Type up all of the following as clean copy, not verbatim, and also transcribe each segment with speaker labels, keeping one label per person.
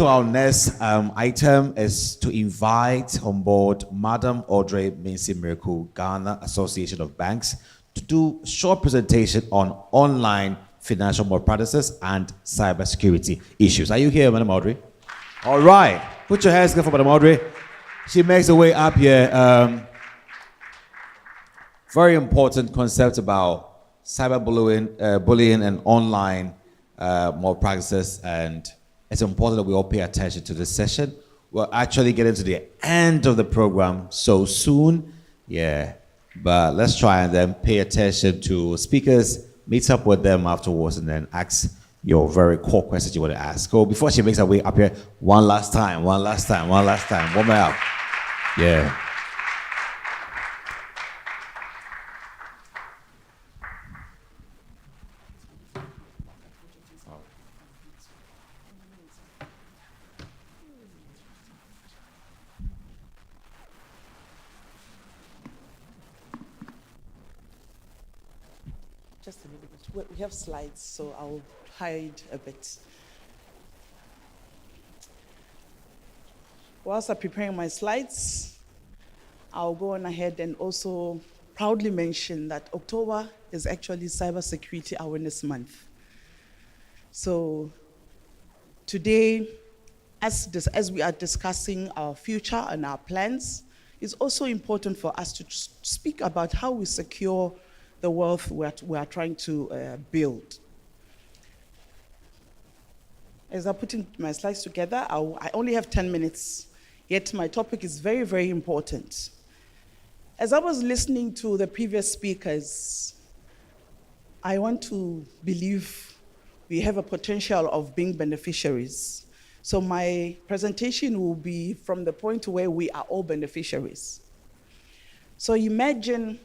Speaker 1: So our next item is to invite on board Madam Audrey Mnisi Mireku, Ghana Association of Banks, to do a short presentation on online financial malpractices and cybersecurity issues. Are you here, Madam Audrey? All right. Put your hands together for Madam Audrey. She makes her way up here. Very important concept about cyberbullying, bullying and online malpractices, and it's important that we all pay attention to this session. We're actually getting to the end of the program so soon, yeah. But let's try and then pay attention to speakers, meet up with them afterwards, and then ask your very core questions you want to ask. So before she makes her way up here, one last time, warm her up, yeah.
Speaker 2: Just a little bit. We have slides, so I'll hide a bit. Whilst I'm preparing my slides, I'll go on ahead and also proudly mention that October is actually Cybersecurity Awareness Month. So today, as we are discussing our future and our plans, it's also important for us to speak about how we secure the wealth we are trying to build. As I'm putting my slides together, I only have 10 minutes, yet my topic is very, very important. As I was listening to the previous speakers, I want to believe we have a potential of being beneficiaries. So my presentation will be from the point where we are all beneficiaries. So imagine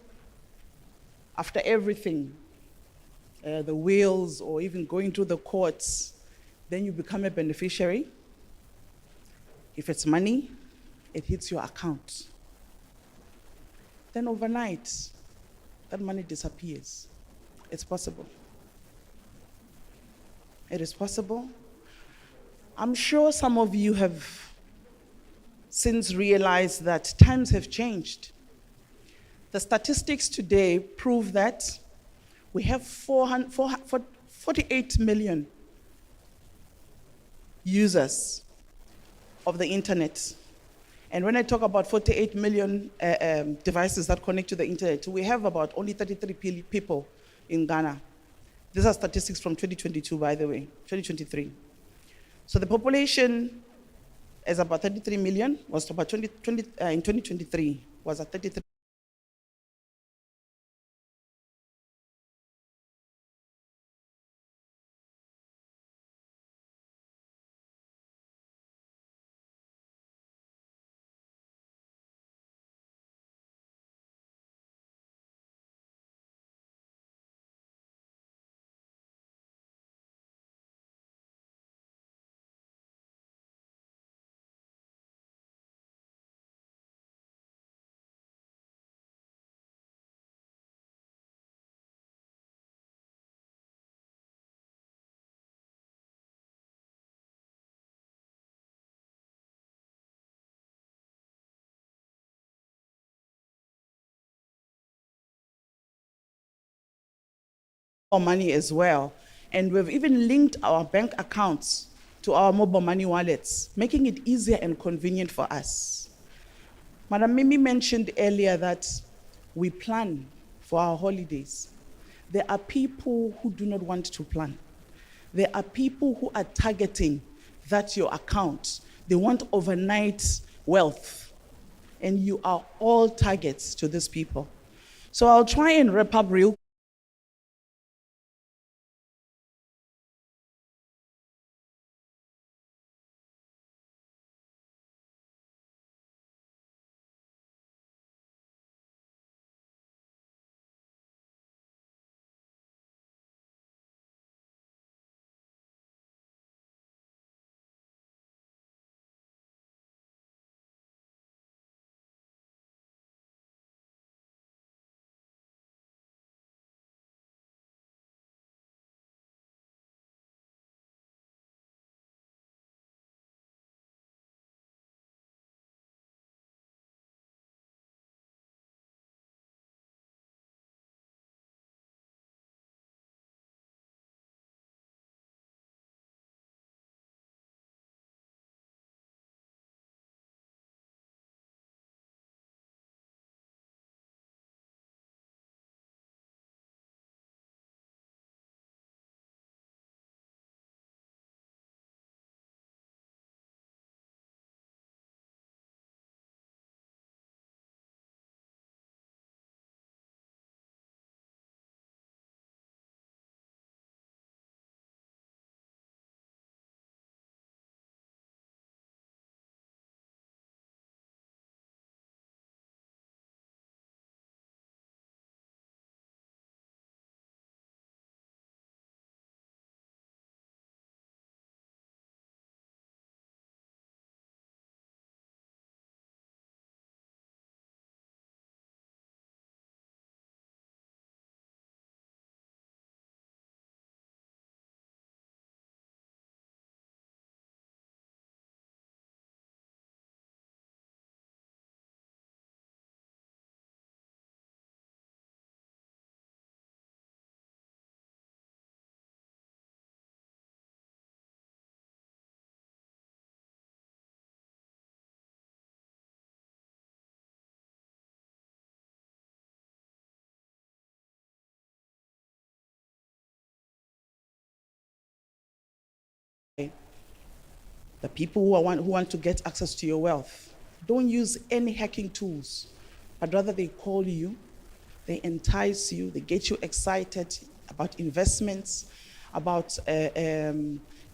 Speaker 2: after everything, the wills or even going to the courts, then you become a beneficiary. If it's money, it hits your account. Then overnight, that money disappears. It's possible. It is possible. I'm sure some of you have since realized that times have changed. The statistics today prove that we have 48 million users of the internet. And when I talk about 48 million devices that connect to the internet, we have about only 33 people in Ghana. These are statistics from 2022, by the way, 2023. So the population is about 33 million, was about in 2023, was at 33. Money as well. And we've even linked our bank accounts to our mobile money wallets, making it easier and convenient for us. Madam Mimi mentioned earlier that we plan for our holidays. There are people who do not want to plan. There are people who are targeting that your account. They want overnight wealth. And you are all targets to these people. So I'll try and wrap up real quick. The people who want to get access to your wealth don't use any hacking tools, but rather they call you, they entice you, they get you excited about investments, about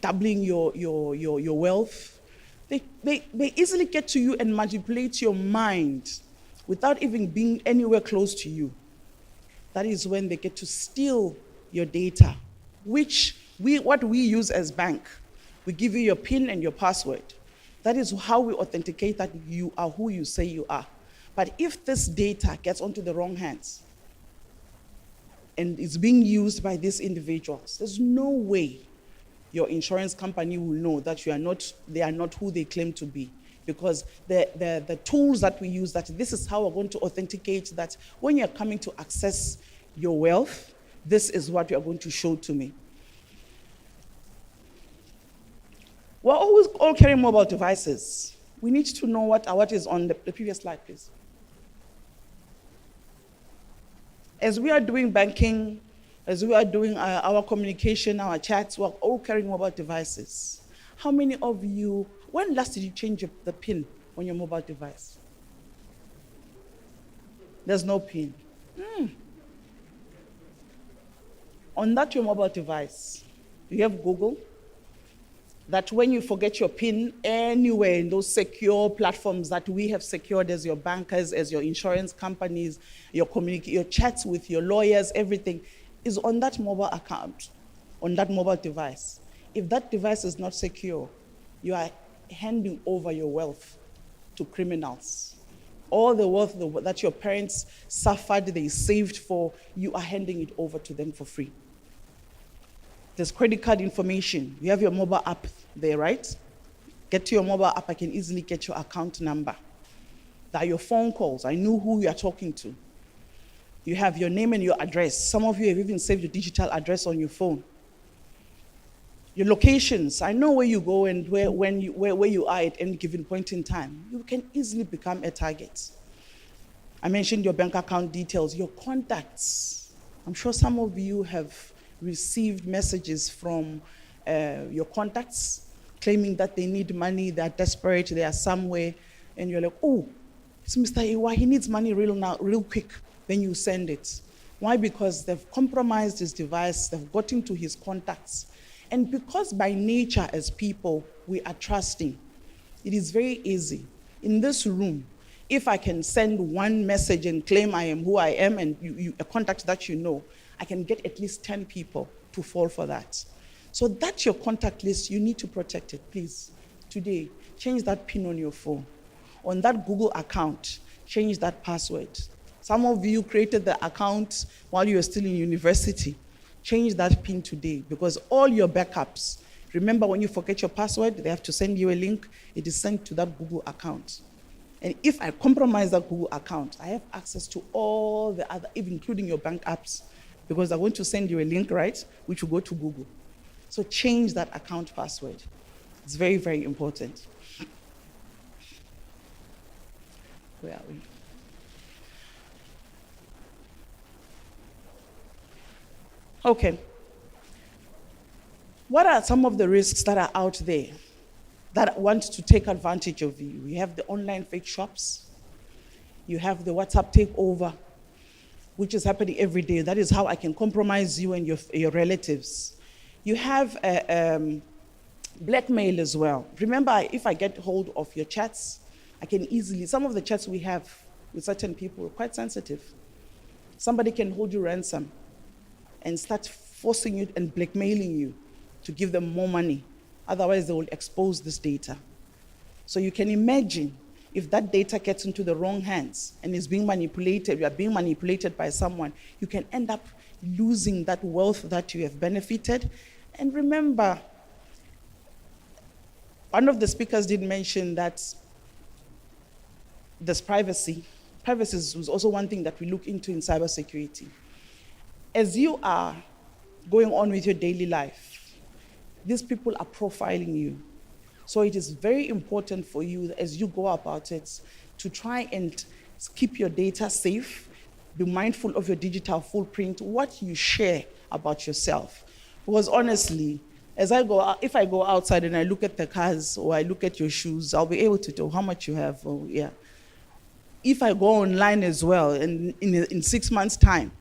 Speaker 2: doubling your wealth. They easily get to you and manipulate your mind without even being anywhere close to you. That is when they get to steal your data, which what we use as bank. We give you your PIN and your password. That is how we authenticate that you are who you say you are. But if this data gets onto the wrong hands and is being used by these individuals, there's no way your insurance company will know that they are not who they claim to be. Because the tools that we use, that this is how we're going to authenticate that when you're coming to access your wealth, this is what you're going to show to me. We're always all carrying mobile devices. We need to know what is on the previous slide, please. As we are doing banking, as we are doing our communication, our chats, we're all carrying mobile devices. How many of you, when last did you change the PIN on your mobile device? There's no PIN. On that your mobile device, you have Google, that when you forget your PIN anywhere in those secure platforms that we have secured as your bankers, as your insurance companies, your chats with your lawyers, everything is on that mobile account, on that mobile device. If that device is not secure, you are handing over your wealth to criminals. All the wealth that your parents suffered, they saved for, you are handing it over to them for free. There's credit card information. You have your mobile app there, right? Get to your mobile app, I can easily get your account number. There are your phone calls. I know who you are talking to. You have your name and your address. Some of you have even saved your digital address on your phone. Your locations. I know where you go and where you are at any given point in time. You can easily become a target. I mentioned your bank account details, your contacts. I'm sure some of you have received messages from your contacts claiming that they need money, they're desperate, they are somewhere, and you're like, oh, it's Mr. Iwa, he needs money real quick. Then you send it. Why? Because they've compromised his device, they've got into his contacts. And because by nature as people, we are trusting, it is very easy. In this room, if I can send one message and claim I am who I am and a contact that you know, I can get at least 10 people to fall for that. So that's your contact list. You need to protect it, please. Today, change that PIN on your phone. On that Google account, change that password. Some of you created the account while you were still in university. Change that PIN today, because all your backups, remember when you forget your password, they have to send you a link. It is sent to that Google account. And if I compromise that Google account, I have access to all the other, even including your bank apps, because I want to send you a link, right, which will go to Google. So change that account password. It's very, very important. Where are we? Okay. What are some of the risks that are out there that want to take advantage of you? You have the online fake shops. You have the WhatsApp takeover, which is happening every day. That is how I can compromise you and your relatives. You have blackmail as well. Remember, if I get hold of your chats, I can easily, some of the chats we have with certain people are quite sensitive. Somebody can hold you ransom and start forcing you and blackmailing you to give them more money. Otherwise, they will expose this data. So you can imagine if that data gets into the wrong hands and is being manipulated, you are being manipulated by someone, you can end up losing that wealth that you have benefited. And remember, one of the speakers did mention that there's privacy. Privacy is also one thing that we look into in cybersecurity. As you are going on with your daily life, these people are profiling you. So it is very important for you, as you go about it, to try and keep your data safe, be mindful of your digital footprint, what you share about yourself. Because honestly, If I go outside and I look at the cars or I look at your shoes, I'll be able to tell how much you have. Or, yeah. If I go online as well, and in 6 months' time,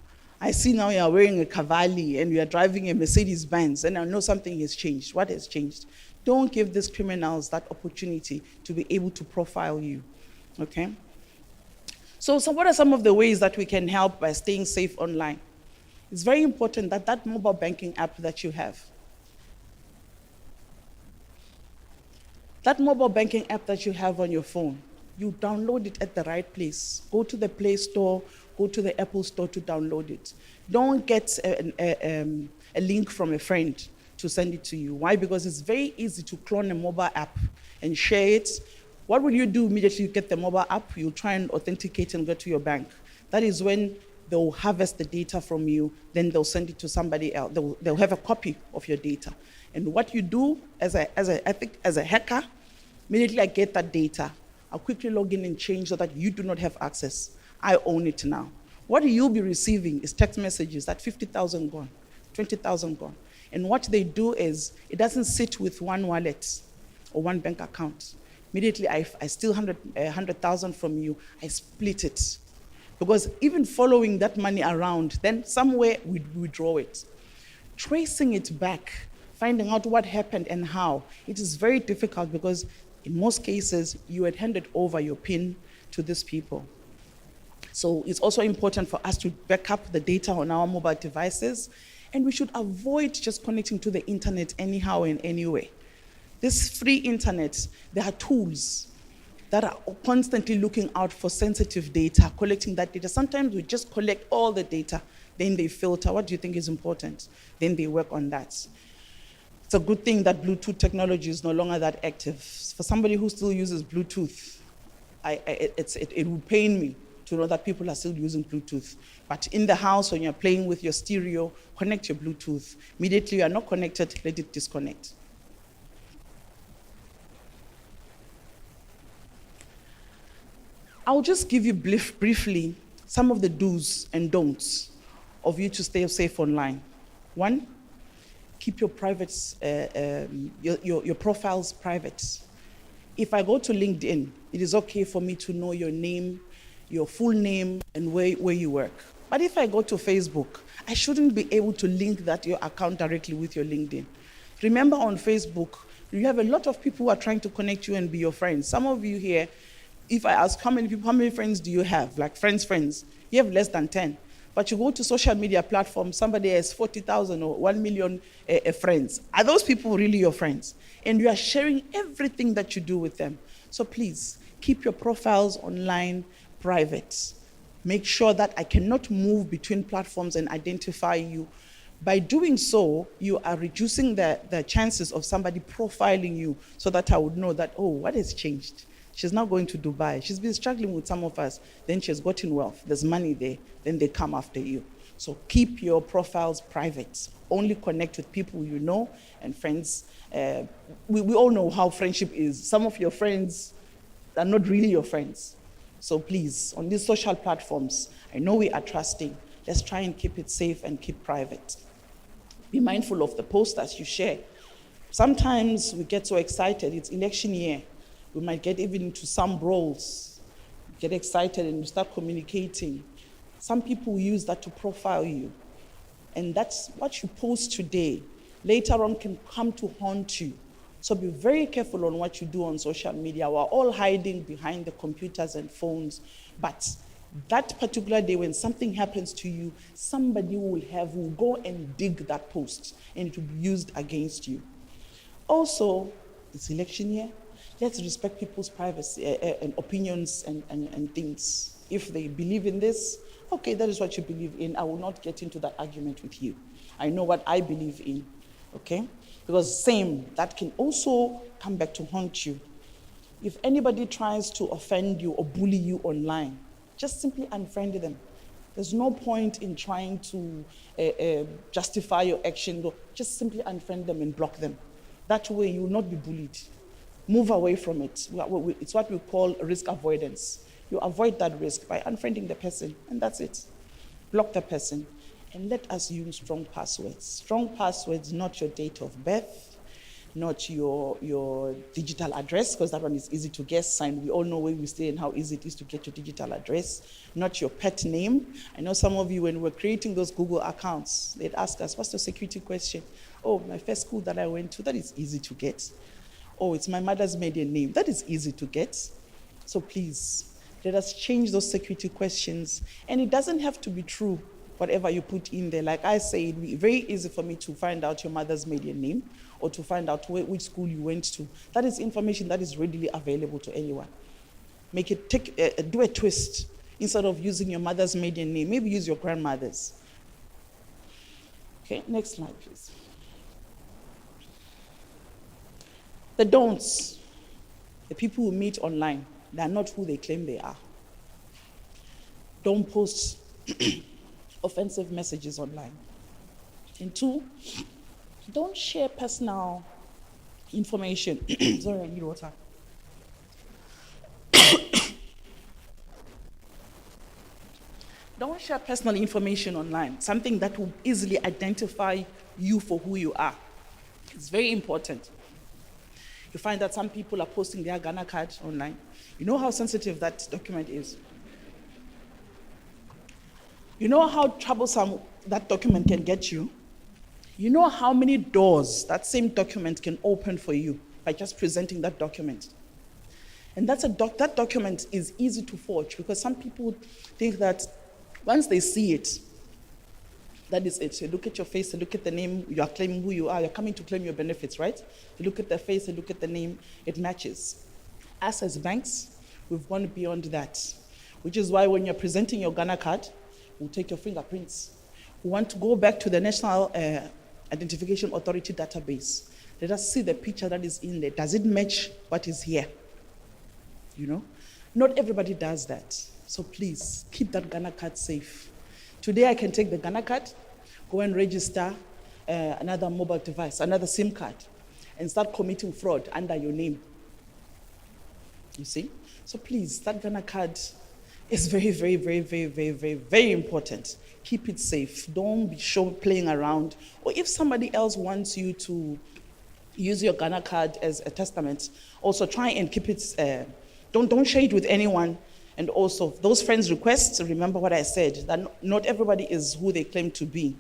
Speaker 2: I see now you are wearing a Cavalli and you are driving a Mercedes Benz, and I know something has changed. What has changed? Don't give these criminals that opportunity to be able to profile you. Okay? So what are some of the ways that we can help by staying safe online? It's very important that that mobile banking app that you have, on your phone, you download it at the right place. Go to the Play Store, go to the Apple Store to download it. Don't get a link from a friend to send it to you. Why? Because it's very easy to clone a mobile app and share it. What will you do immediately you get the mobile app? You'll try and authenticate and go to your bank. That is when they'll harvest the data from you, then they'll send it to somebody else. They'll have a copy of your data. And what you do as a hacker, immediately I get that data, I'll quickly log in and change so that you do not have access. I own it now. What you'll be receiving is text messages that 50,000 gone, 20,000 gone. And what they do is, it doesn't sit with one wallet or one bank account. Immediately I steal 100,000 from you, I split it. Because even following that money around, then somewhere we withdraw it. Tracing it back, finding out what happened and how, it is very difficult because in most cases, you had handed over your PIN to these people. So it's also important for us to back up the data on our mobile devices, and we should avoid just connecting to the internet anyhow and anyway. This free internet, there are tools that are constantly looking out for sensitive data, collecting that data. Sometimes we just collect all the data, then they filter. What do you think is important? Then they work on that. It's a good thing that Bluetooth technology is no longer that active. For somebody who still uses Bluetooth, it would pain me to know that people are still using Bluetooth. But in the house, when you're playing with your stereo, connect your Bluetooth. Immediately you are not connected, let it disconnect. I'll just give you briefly some of the do's and don'ts of you to stay safe online. One, keep your your profiles private. If I go to LinkedIn, it is okay for me to know your name, your full name, and where you work. But if I go to Facebook, I shouldn't be able to link your account directly with your LinkedIn. Remember, on Facebook, you have a lot of people who are trying to connect you and be your friends. Some of you here, if I ask how many friends do you have, like friends, you have less than 10. But you go to social media platforms, somebody has 40,000 or 1 million friends. Are those people really your friends? And you are sharing everything that you do with them. So please, keep your profiles online private. Make sure that I cannot move between platforms and identify you. By doing so, you are reducing the chances of somebody profiling you, so that I would know that, oh, what has changed? She's now going to Dubai. She's been struggling with some of us. Then she has gotten wealth. There's money there. Then they come after you. So keep your profiles private. Only connect with people you know and friends. We all know how friendship is. Some of your friends are not really your friends. So please, on these social platforms, I know we are trusting. Let's try and keep it safe and keep private. Be mindful of the posters you share. Sometimes we get so excited. It's election year. We might get even into some brawls, get excited and start communicating. Some people use that to profile you. And that's what you post today. Later on can come to haunt you. So be very careful on what you do on social media. We're all hiding behind the computers and phones. But that particular day when something happens to you, somebody will go and dig that post and it will be used against you. Also, it's election year. Let's respect people's privacy and opinions and things. If they believe in this, okay, that is what you believe in. I will not get into that argument with you. I know what I believe in, okay? Because that can also come back to haunt you. If anybody tries to offend you or bully you online, just simply unfriend them. There's no point in trying to justify your action. Just simply unfriend them and block them. That way you will not be bullied. Move away from it. It's what we call risk avoidance. You avoid that risk by unfriending the person, and that's it. Block the person. And let us use strong passwords. Strong passwords, not your date of birth, not your digital address, because that one is easy to guess, and we all know where we stay and how easy it is to get your digital address, not your pet name. I know some of you, when we're creating those Google accounts, they'd ask us, what's the security question? Oh, my first school that I went to, that is easy to get. Oh, it's my mother's maiden name, that is easy to get. So please, let us change those security questions, and it doesn't have to be true. Whatever you put in there, like I say, it'd be very easy for me to find out your mother's maiden name or to find out which school you went to. That is information that is readily available to anyone. Make it do a twist. Instead of using your mother's maiden name, maybe use your grandmother's. Okay, next slide, please. The don'ts. The people who meet online, they are not who they claim they are. Don't post offensive messages online. And 2, don't share personal information. Sorry, I need water. Don't share personal information online, something that will easily identify you for who you are. It's very important. You find that some people are posting their Ghana card online. You know how sensitive that document is. You know how troublesome that document can get you. You know how many doors that same document can open for you by just presenting that document. And that document is easy to forge, because some people think that once they see it, that is it. You look at your face, you look at the name, you are claiming who you are, you're coming to claim your benefits, right? You look at the face, you look at the name, it matches. Us as banks, we've gone beyond that, which is why when you're presenting your Ghana card, we'll take your fingerprints. We want to go back to the National Identification Authority database. Let us see the picture that is in there. Does it match what is here? You know? Not everybody does that. So please, keep that Ghana card safe. Today I can take the Ghana card, go and register another mobile device, another SIM card, and start committing fraud under your name. You see? So please, that Ghana card is very, very, very, very, very, very, very important. Keep it safe. Don't be playing around. Or if somebody else wants you to use your Ghana card as a testament, also try and keep it, don't share it with anyone. And also, those friends' requests, remember what I said, that not everybody is who they claim to be.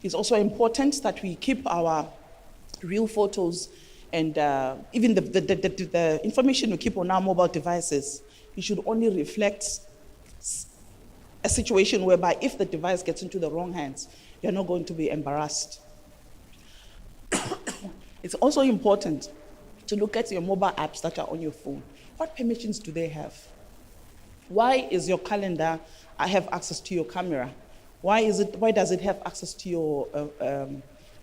Speaker 2: It's also important that we keep our real photos and even the information we keep on our mobile devices. It should only reflect a situation whereby if the device gets into the wrong hands, you're not going to be embarrassed. It's also important to look at your mobile apps that are on your phone. What permissions do they have? Why is your calendar, I have access to your camera? Why does it have access to your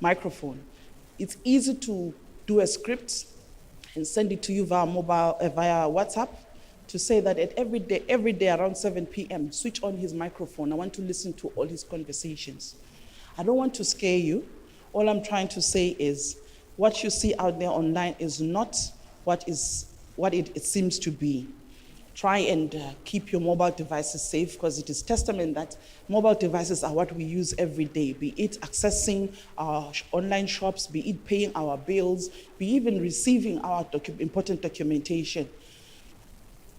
Speaker 2: microphone? It's easy to do a script and send it to you via WhatsApp to say that every day around 7 p.m., switch on his microphone. I want to listen to all his conversations. I don't want to scare you. All I'm trying to say is what you see out there online is not what it seems to be. Try and keep your mobile devices safe, because it is testament that mobile devices are what we use every day, be it accessing our online shops, be it paying our bills, be even receiving our important documentation.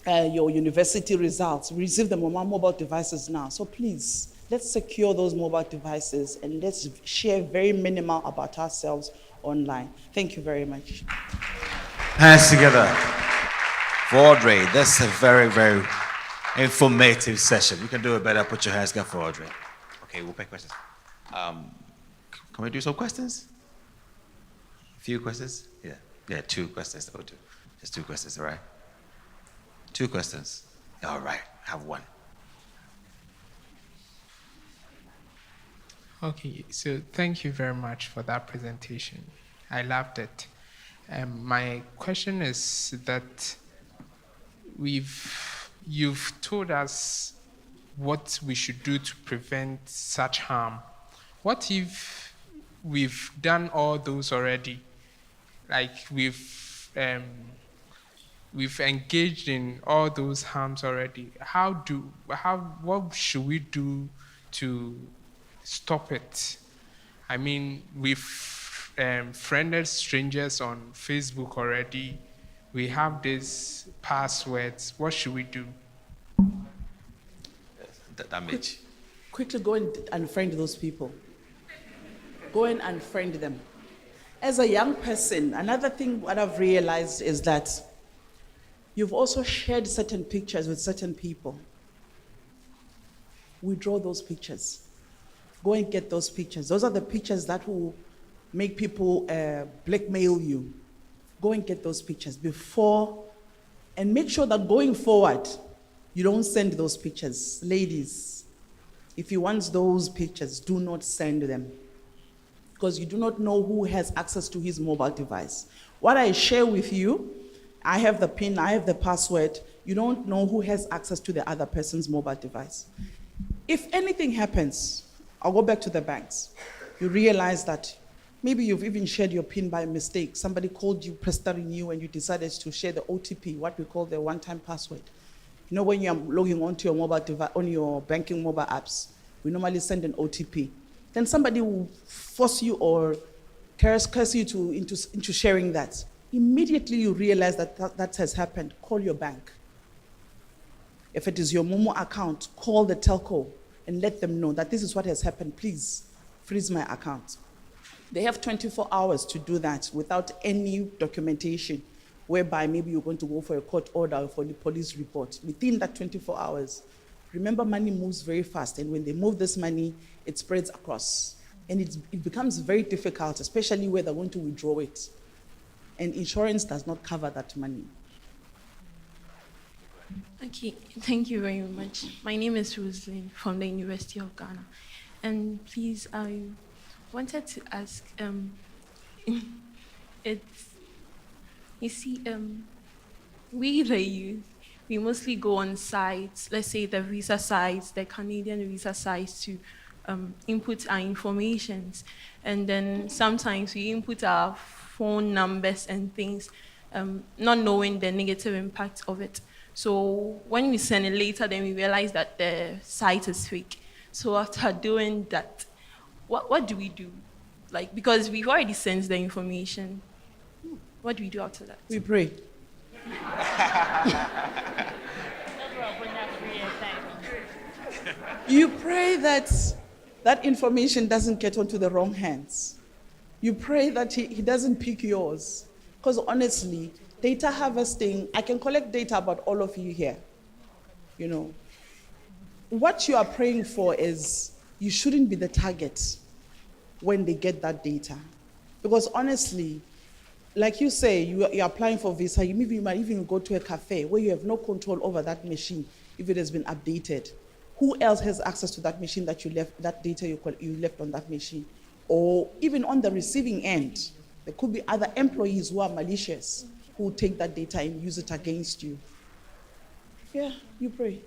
Speaker 2: Your university results, we receive them on our mobile devices now. So please, let's secure those mobile devices and let's share very minimal about ourselves online. Thank you very much.
Speaker 1: Hands together for Audrey. That's a very, very informative session. You can do it better. Put your hands together for Audrey. Okay, we'll take questions. Can we do some questions? A few questions? Yeah, 2 questions. Oh, 2. Just 2 questions, all right? 2 questions. All right, have 1.
Speaker 3: Okay, so thank you very much for that presentation. I loved it. My question is that you've told us what we should do to prevent such harm. What if we've done all those already? Like we've we've engaged in all those harms already. What should we do to stop it? I mean, we've friended strangers on Facebook already. We have these passwords. What should we do?
Speaker 1: Damage.
Speaker 2: Quickly go and unfriend those people. Go and unfriend them. As a young person, another thing what I've realized is that you've also shared certain pictures with certain people. Withdraw those pictures. Go and get those pictures. Those are the pictures that will make people blackmail you. Go and get those pictures before, and make sure that going forward, you don't send those pictures. Ladies, if you want those pictures, do not send them, because you do not know who has access to his mobile device. What I share with you, I have the PIN, I have the password. You don't know who has access to the other person's mobile device. If anything happens, I'll go back to the banks. You realize that maybe you've even shared your PIN by mistake. Somebody called you, pestering you, and you decided to share the OTP, what we call the one-time password. You know, when you're logging onto your mobile device, on your banking mobile apps, we normally send an OTP. Then somebody will force you or curse you into sharing that. Immediately you realize that has happened. Call your bank. If it is your Momo account, call the telco and let them know that this is what has happened. Please freeze my account. They have 24 hours to do that without any documentation, whereby maybe you're going to go for a court order or for the police report. Within that 24 hours, remember, money moves very fast, and when they move this money, it spreads across. And it becomes very difficult, especially where they're going to withdraw it. And insurance does not cover that money.
Speaker 4: Okay, thank you very much. My name is Rosalind from the University of Ghana. And please, I wanted to ask, you see, we the youth, we mostly go on sites, let's say the visa sites, the Canadian visa sites, to input our informations. And then sometimes we input our phone numbers and things, not knowing the negative impact of it. So when we send it later, then we realize that the site is fake. So after doing that, what do we do? Like, because we've already sent the information. What do we do after that?
Speaker 2: We pray. You pray that that information doesn't get onto the wrong hands. You pray that he doesn't pick yours. Because honestly, data harvesting, I can collect data about all of you here. You know, what you are praying for is you shouldn't be the target when they get that data. Because honestly, like you say, you're applying for visa, you might even go to a cafe where you have no control over that machine if it has been updated. Who else has access to that machine that you left, that data you left on that machine? Or even on the receiving end, there could be other employees who are malicious, who take that data and use it against you. Yeah, you pray.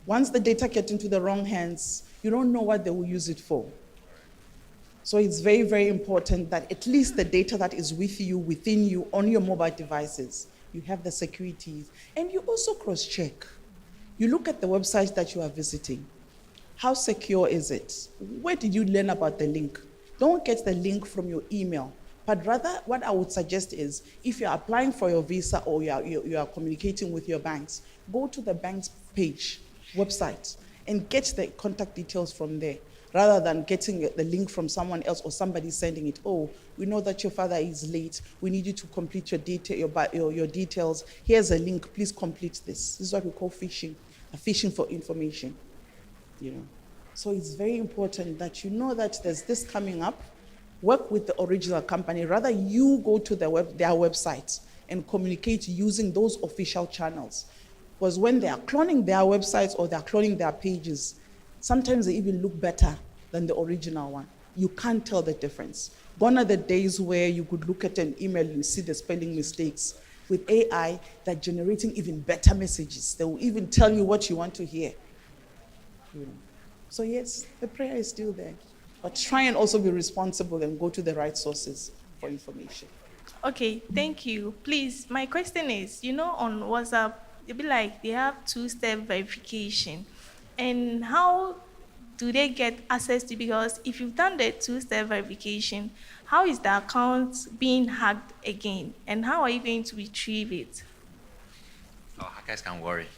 Speaker 2: Once the data gets into the wrong hands, you don't know what they will use it for. So it's very, very important that at least the data that is with you, within you, on your mobile devices, you have the securities. And you also cross-check. You look at the website that you are visiting. How secure is it? Where did you learn about the link? Don't get the link from your email. But rather, what I would suggest is, if you're applying for your visa or you are communicating with your banks, go to the bank's page, website, and get the contact details from there, rather than getting the link from someone else or somebody sending it. Oh, we know that your father is late. We need you to complete your details. Here's a link. Please complete this. This is what we call phishing, phishing for information. You know, so it's very important that you know that there's this coming up. Work with the original company. Rather, you go to their websites and communicate using those official channels. Because when they are cloning their websites or they are cloning their pages, sometimes they even look better than the original one. You can't tell the difference. Gone are the days where you could look at an email and see the spelling mistakes. With AI, they're generating even better messages. They will even tell you what you want to hear. You know. So yes, the prayer is still there. But try and also be responsible and go to the right sources for information.
Speaker 5: Okay, thank you. Please, my question is, on WhatsApp, they be like they have two-step verification. And how do they get access to? Because if you've done the two-step verification, how is the account being hacked again? And how are you going to retrieve it?
Speaker 6: Oh, hackers can worry.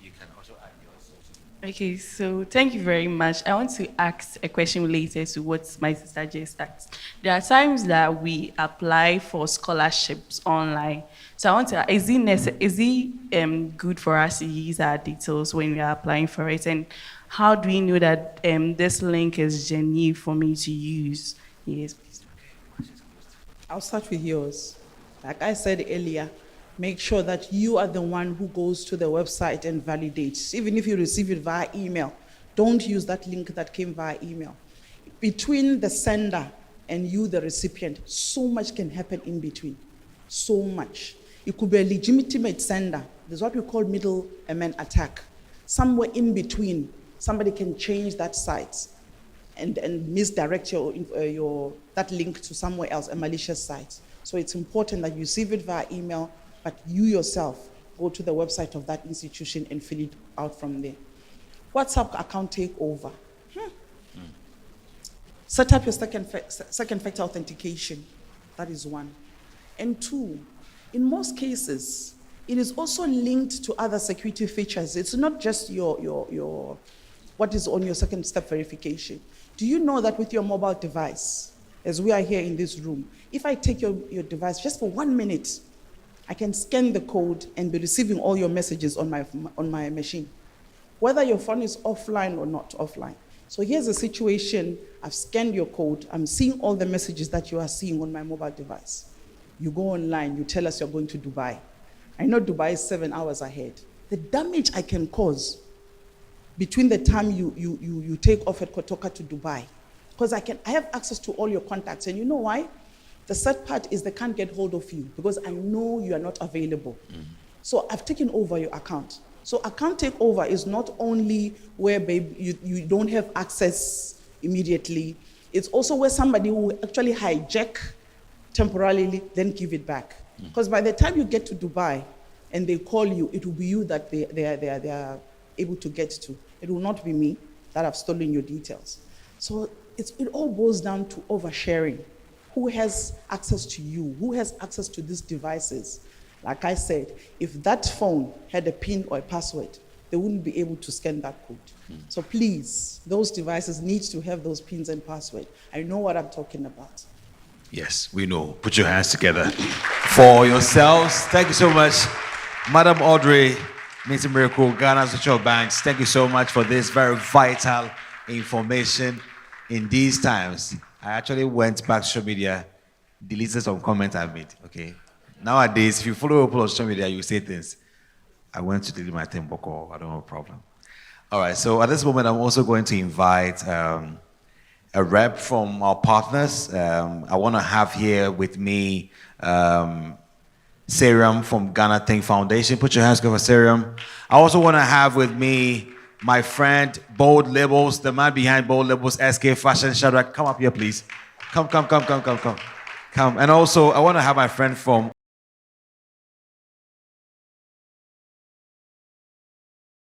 Speaker 6: You can also add yours.
Speaker 7: Okay, so thank you very much. I want to ask a question related to what my sister just asked. There are times that we apply for scholarships online. So I want to, is it good for us to use our details when we are applying for it? And how do we know that this link is genuine for me to use? Yes, please.
Speaker 2: I'll start with yours. Like I said earlier, make sure that you are the one who goes to the website and validates. Even if you receive it via email, don't use that link that came via email. Between the sender and you, the recipient, so much can happen in between. So much. It could be a legitimate sender. There's what we call middleman attack. Somewhere in between, somebody can change that site and misdirect that link to somewhere else, a malicious site. So it's important that you receive it via email, but you yourself go to the website of that institution and fill it out from there. WhatsApp account takeover. Set up your second factor authentication. That is one. And two, in most cases, it is also linked to other security features. It's not just your what is on your second step verification. Do you know that with your mobile device, as we are here in this room, if I take your device just for 1 minute, I can scan the code and be receiving all your messages on my machine, whether your phone is offline or not offline. So here's a situation, I've scanned your code, I'm seeing all the messages that you are seeing on my mobile device. You go online, you tell us you're going to Dubai. I know Dubai is 7 hours ahead. The damage I can cause between the time you take off at Kotoka to Dubai, because I have access to all your contacts, and you know why? The sad part is they can't get hold of you because I know you are not available. So I've taken over your account. So account takeover is not only where you don't have access immediately, it's also where somebody will actually hijack temporarily, then give it back. Because by the time you get to Dubai and they call you, it will be you that they are able to get to. It will not be me that have stolen your details. So it all boils down to oversharing. Who has access to you? Who has access to these devices? Like I said, if that phone had a PIN or a password, they wouldn't be able to scan that code. So please, those devices need to have those PINs and passwords. I know what I'm talking about.
Speaker 1: Yes, we know. Put your hands together for yourselves. Thank you so much, Madam Audrey Mnisi Mireku, Ghana Social Banks. Thank you so much for this very vital information in these times. I actually went back to social media, deleted some comments I made, okay? Nowadays, if you follow people on social media, you say things. I went to delete my thing, Boko, I don't have a problem. All right, so at this moment, I'm also going to invite a rep from our partners. I want to have here with me Seriam from Ghana Think Foundation. Put your hands together for Seriam. I also want to have with me my friend, Bold Labels, the man behind Bold Labels, SK Fashion Shadrach. Come up here, please. Come. And also, I want to have my friend from